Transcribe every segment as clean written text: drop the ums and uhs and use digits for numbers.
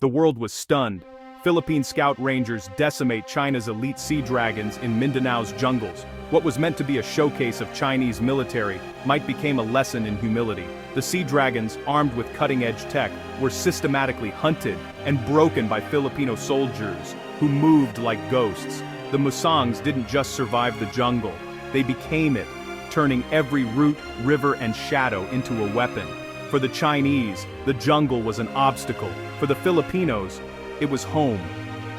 The world was stunned. Philippine scout rangers decimate China's elite sea dragons in Mindanao's jungles. What was meant to be a showcase of Chinese military might become a lesson in humility. The sea dragons, armed with cutting-edge tech, were systematically hunted and broken by Filipino soldiers who moved like ghosts. The Musangs didn't just survive the jungle, they became it, turning every root, river, and shadow into a weapon. For the Chinese, the jungle was an obstacle. For the Filipinos, it was home.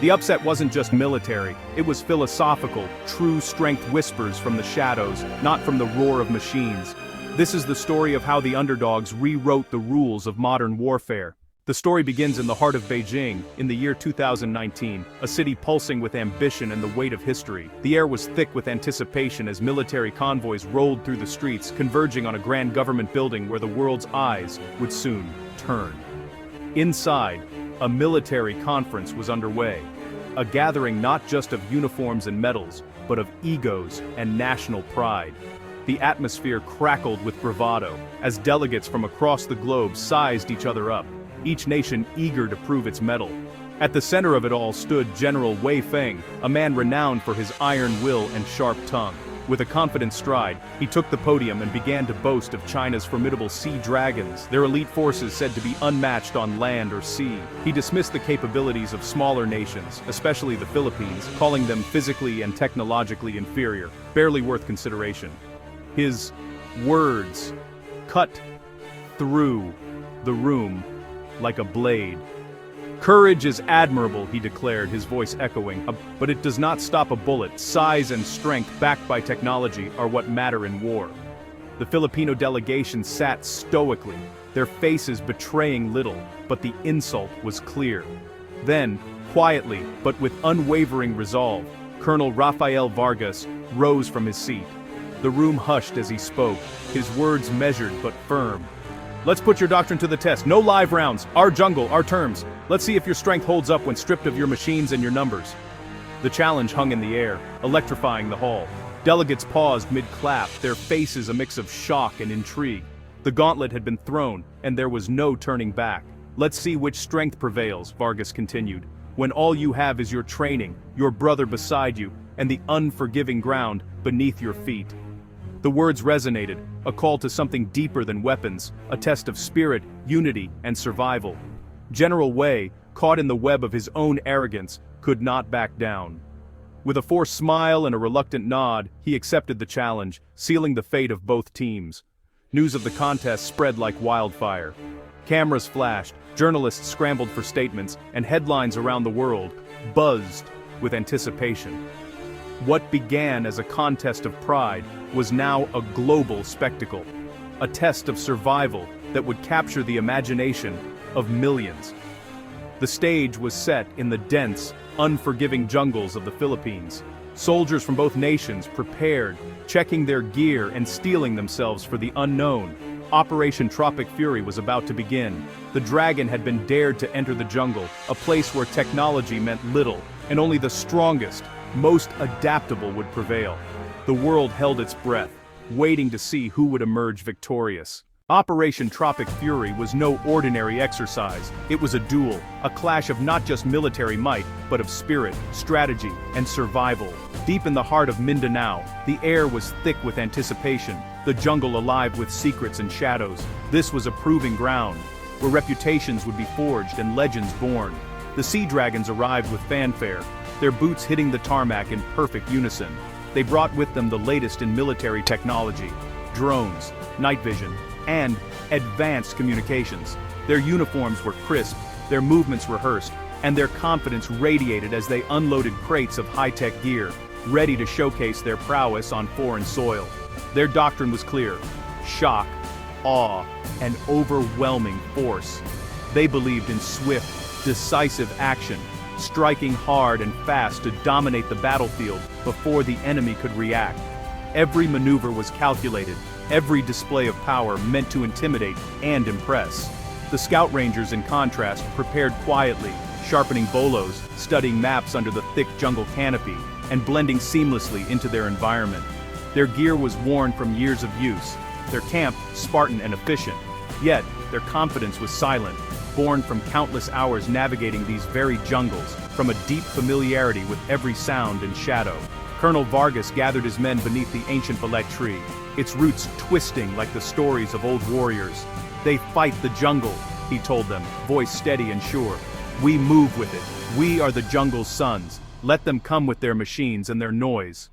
The upset wasn't just military, it was philosophical, true strength whispers from the shadows, not from the roar of machines. This is the story of how the underdogs rewrote the rules of modern warfare. The story begins in the heart of Beijing, in the year 2019, a city pulsing with ambition and the weight of history. The air was thick with anticipation as military convoys rolled through the streets, converging on a grand government building where the world's eyes would soon turn. Inside, a military conference was underway, a gathering not just of uniforms and medals, but of egos and national pride. The atmosphere crackled with bravado, as delegates from across the globe sized each other up, each nation eager to prove its mettle. At the center of it all stood General Wei Feng, a man renowned for his iron will and sharp tongue. With a confident stride, he took the podium and began to boast of China's formidable sea dragons, their elite forces said to be unmatched on land or sea. He dismissed the capabilities of smaller nations, especially the Philippines, calling them physically and technologically inferior, barely worth consideration. His words cut through the room like a blade. "Courage is admirable," he declared, his voice echoing, "but it does not stop a bullet. Size and strength backed by technology are what matter in war." The Filipino delegation sat stoically, their faces betraying little, but the insult was clear. Then, quietly, but with unwavering resolve, Colonel Rafael Vargas rose from his seat. The room hushed as he spoke, his words measured but firm. "Let's put your doctrine to the test. No live rounds. Our jungle, our terms. Let's see if your strength holds up when stripped of your machines and your numbers." The challenge hung in the air, electrifying the hall. Delegates paused mid-clap, their faces a mix of shock and intrigue. The gauntlet had been thrown, and there was no turning back. "Let's see which strength prevails," Vargas continued, "when all you have is your training, your brother beside you, and the unforgiving ground beneath your feet." The words resonated, a call to something deeper than weapons, a test of spirit, unity, and survival. General Wei, caught in the web of his own arrogance, could not back down. With a forced smile and a reluctant nod, he accepted the challenge, sealing the fate of both teams. News of the contest spread like wildfire. Cameras flashed, journalists scrambled for statements, and headlines around the world buzzed with anticipation. What began as a contest of pride was now a global spectacle, a test of survival that would capture the imagination of millions. The stage was set in the dense, unforgiving jungles of the Philippines. Soldiers from both nations prepared, checking their gear and steeling themselves for the unknown. Operation Tropic Fury was about to begin. The dragon had been dared to enter the jungle, a place where technology meant little, and only the strongest, most adaptable would prevail. The world held its breath, waiting to see who would emerge victorious. Operation Tropic Fury was no ordinary exercise. It was a duel, a clash of not just military might, but of spirit, strategy, and survival. Deep in the heart of Mindanao, the air was thick with anticipation, the jungle alive with secrets and shadows. This was a proving ground, where reputations would be forged and legends born. The sea dragons arrived with fanfare, their boots hitting the tarmac in perfect unison. They brought with them the latest in military technology, drones, night vision, and advanced communications. Their uniforms were crisp, their movements rehearsed, and their confidence radiated as they unloaded crates of high-tech gear, ready to showcase their prowess on foreign soil. Their doctrine was clear: shock, awe, and overwhelming force. They believed in swift, decisive action, striking hard and fast to dominate the battlefield before the enemy could react. Every maneuver was calculated, every display of power meant to intimidate and impress. The Scout Rangers, in contrast, prepared quietly, sharpening bolos, studying maps under the thick jungle canopy, and blending seamlessly into their environment. Their gear was worn from years of use, their camp Spartan and efficient, yet their confidence was silent. born from countless hours navigating these very jungles, from a deep familiarity with every sound and shadow. Colonel Vargas gathered his men beneath the ancient Ballet tree, its roots twisting like the stories of old warriors. "They fight the jungle," he told them, voice steady and sure. "We move with it. We are the jungle's sons. Let them come with their machines and their noise.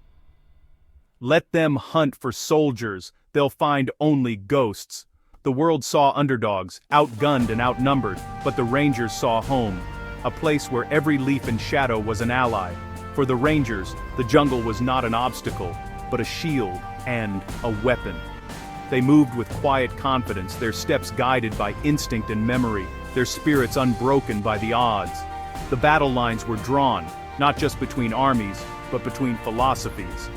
Let them hunt for soldiers. They'll find only ghosts." The world saw underdogs, outgunned and outnumbered, but the Rangers saw home, a place where every leaf and shadow was an ally. For the Rangers, the jungle was not an obstacle, but a shield and a weapon. They moved with quiet confidence, their steps guided by instinct and memory, their spirits unbroken by the odds. The battle lines were drawn, not just between armies, but between philosophies.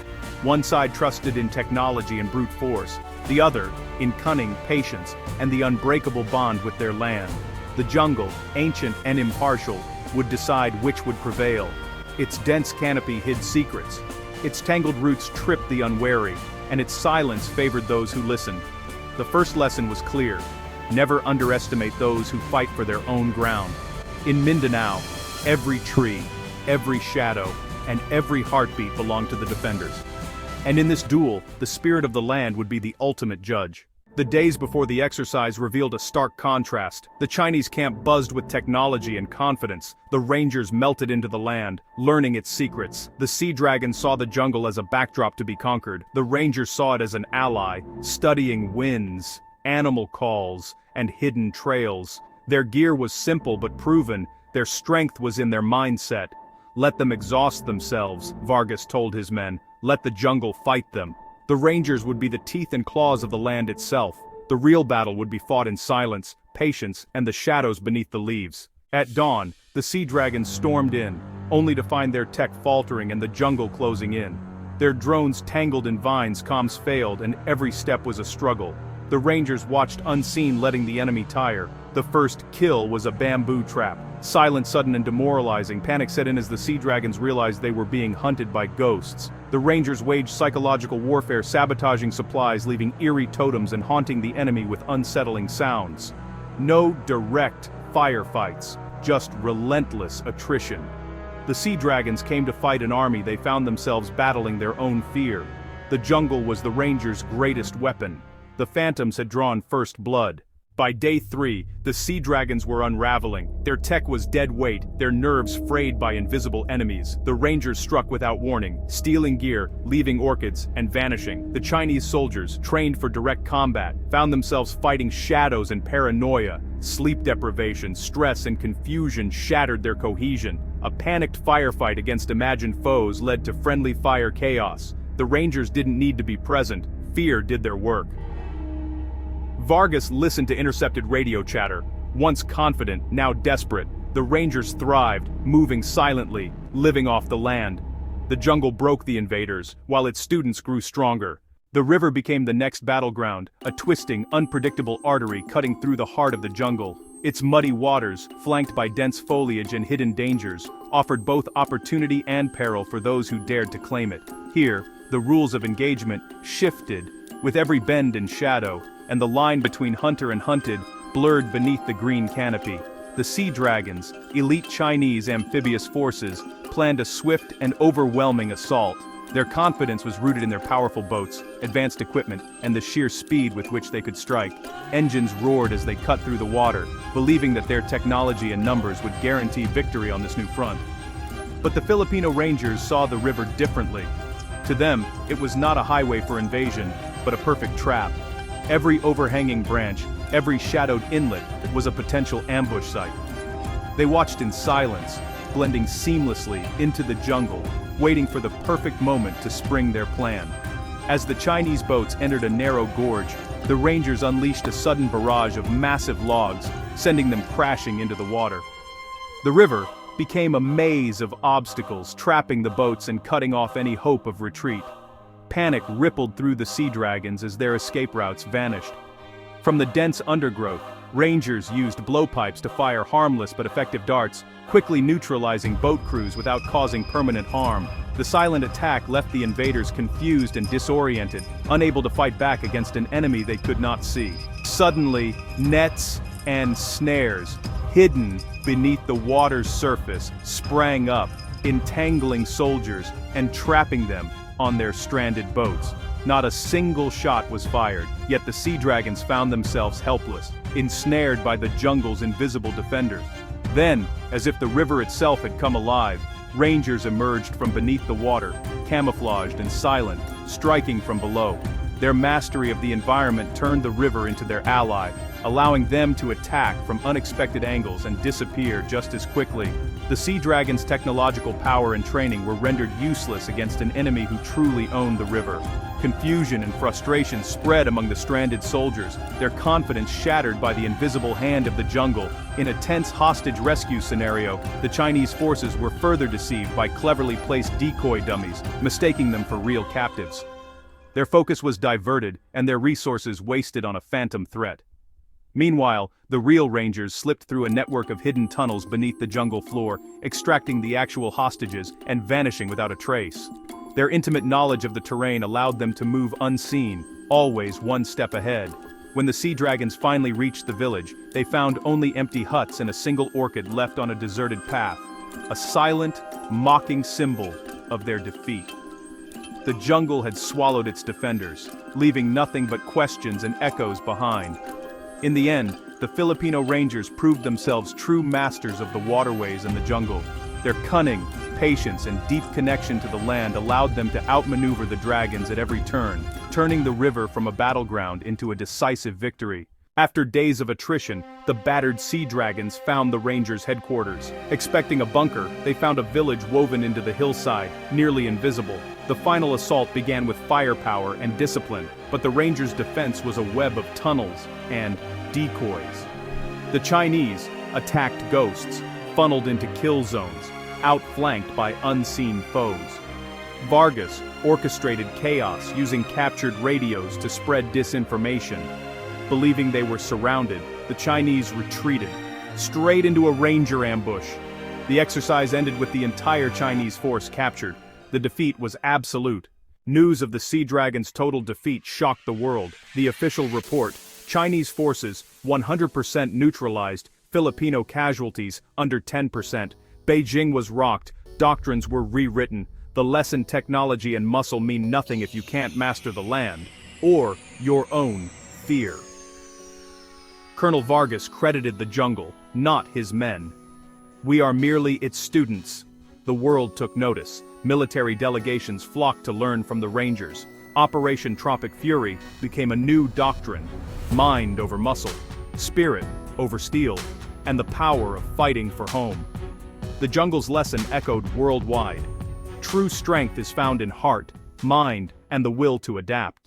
One side trusted in technology and brute force, the other in cunning, patience, and the unbreakable bond with their land. The jungle, ancient and impartial, would decide which would prevail. Its dense canopy hid secrets. Its tangled roots tripped the unwary, and its silence favored those who listened. The first lesson was clear: never underestimate those who fight for their own ground. In Mindanao, every tree, every shadow, and every heartbeat belonged to the defenders. And in this duel, the spirit of the land would be the ultimate judge. The days before the exercise revealed a stark contrast. The Chinese camp buzzed with technology and confidence. The Rangers melted into the land, learning its secrets. The Sea Dragon saw the jungle as a backdrop to be conquered. The Rangers saw it as an ally, studying winds, animal calls, and hidden trails. Their gear was simple but proven. Their strength was in their mindset. "Let them exhaust themselves," Vargas told his men. "Let the jungle fight them." The Rangers would be the teeth and claws of the land itself. The real battle would be fought in silence, patience, and the shadows beneath the leaves. At dawn, the Sea Dragons stormed in, only to find their tech faltering and the jungle closing in. Their drones tangled in vines, comms failed, and every step was a struggle. The Rangers watched unseen, letting the enemy tire. The first kill was a bamboo trap. Silent, sudden, and demoralizing, panic set in as the Sea Dragons realized they were being hunted by ghosts. The Rangers waged psychological warfare, sabotaging supplies, leaving eerie totems and haunting the enemy with unsettling sounds. No direct firefights, just relentless attrition. The Sea Dragons came to fight an army they found themselves battling their own fear. The jungle was the Rangers' greatest weapon. The Phantoms had drawn first blood. By day 3, the Sea Dragons were unraveling. Their tech was dead weight, their nerves frayed by invisible enemies. The Rangers struck without warning, stealing gear, leaving orchids, and vanishing. The Chinese soldiers, trained for direct combat, found themselves fighting shadows and paranoia. Sleep deprivation, stress, and confusion shattered their cohesion. A panicked firefight against imagined foes led to friendly fire chaos. The Rangers didn't need to be present, fear did their work. Vargas listened to intercepted radio chatter. Once confident, now desperate, the Rangers thrived, moving silently, living off the land. The jungle broke the invaders, while its students grew stronger. The river became the next battleground, a twisting, unpredictable artery cutting through the heart of the jungle. Its muddy waters, flanked by dense foliage and hidden dangers, offered both opportunity and peril for those who dared to claim it. Here, the rules of engagement shifted, with every bend and shadow, and the line between hunter and hunted blurred beneath the green canopy. The Sea Dragons, elite Chinese amphibious forces, planned a swift and overwhelming assault. Their confidence was rooted in their powerful boats, advanced equipment, and the sheer speed with which they could strike. Engines roared as they cut through the water, believing that their technology and numbers would guarantee victory on this new front. But the Filipino Rangers saw the river differently. To them, it was not a highway for invasion, but a perfect trap. Every overhanging branch, every shadowed inlet was a potential ambush site. They watched in silence, blending seamlessly into the jungle, waiting for the perfect moment to spring their plan. As the Chinese boats entered a narrow gorge, the Rangers unleashed a sudden barrage of massive logs, sending them crashing into the water. The river became a maze of obstacles, trapping the boats and cutting off any hope of retreat. Panic rippled through the Sea Dragons as their escape routes vanished. From the dense undergrowth, Rangers used blowpipes to fire harmless but effective darts, quickly neutralizing boat crews without causing permanent harm. The silent attack left the invaders confused and disoriented, unable to fight back against an enemy they could not see. Suddenly, nets and snares, hidden beneath the water's surface, sprang up, entangling soldiers and trapping them on their stranded boats. Not a single shot was fired, yet the sea dragons found themselves helpless, ensnared by the jungle's invisible defenders. Then, as if the river itself had come alive, rangers emerged from beneath the water, camouflaged and silent, striking from below. Their mastery of the environment turned the river into their ally, allowing them to attack from unexpected angles and disappear just as quickly. The sea dragon's technological power and training were rendered useless against an enemy who truly owned the river. Confusion and frustration spread among the stranded soldiers, their confidence shattered by the invisible hand of the jungle. In a tense hostage rescue scenario, the Chinese forces were further deceived by cleverly placed decoy dummies, mistaking them for real captives. Their focus was diverted, and their resources wasted on a phantom threat. Meanwhile, the real rangers slipped through a network of hidden tunnels beneath the jungle floor, extracting the actual hostages and vanishing without a trace. Their intimate knowledge of the terrain allowed them to move unseen, always one step ahead. When the sea dragons finally reached the village, they found only empty huts and a single orchid left on a deserted path, a silent, mocking symbol of their defeat. The jungle had swallowed its defenders, leaving nothing but questions and echoes behind. In the end, the Filipino Rangers proved themselves true masters of the waterways and the jungle. Their cunning, patience, and deep connection to the land allowed them to outmaneuver the dragons at every turn, turning the river from a battleground into a decisive victory. After days of attrition, the battered sea dragons found the Rangers' headquarters. Expecting a bunker, they found a village woven into the hillside, nearly invisible. The final assault began with firepower and discipline, but the Rangers' defense was a web of tunnels and decoys. The Chinese attacked ghosts, funneled into kill zones, outflanked by unseen foes. Vargas orchestrated chaos using captured radios to spread disinformation. Believing they were surrounded, the Chinese retreated, straight into a ranger ambush. The exercise ended with the entire Chinese force captured. The defeat was absolute. News of the Sea Dragon's total defeat shocked the world. The official report: Chinese forces 100% neutralized, Filipino casualties under 10%. Beijing was rocked, doctrines were rewritten. The lesson: technology and muscle mean nothing if you can't master the land, or your own fear. Colonel Vargas credited the jungle, not his men. "We are merely its students." The world took notice. Military delegations flocked to learn from the Rangers. Operation Tropic Fury became a new doctrine: mind over muscle, spirit over steel, and the power of fighting for home. The jungle's lesson echoed worldwide. True strength is found in heart, mind, and the will to adapt.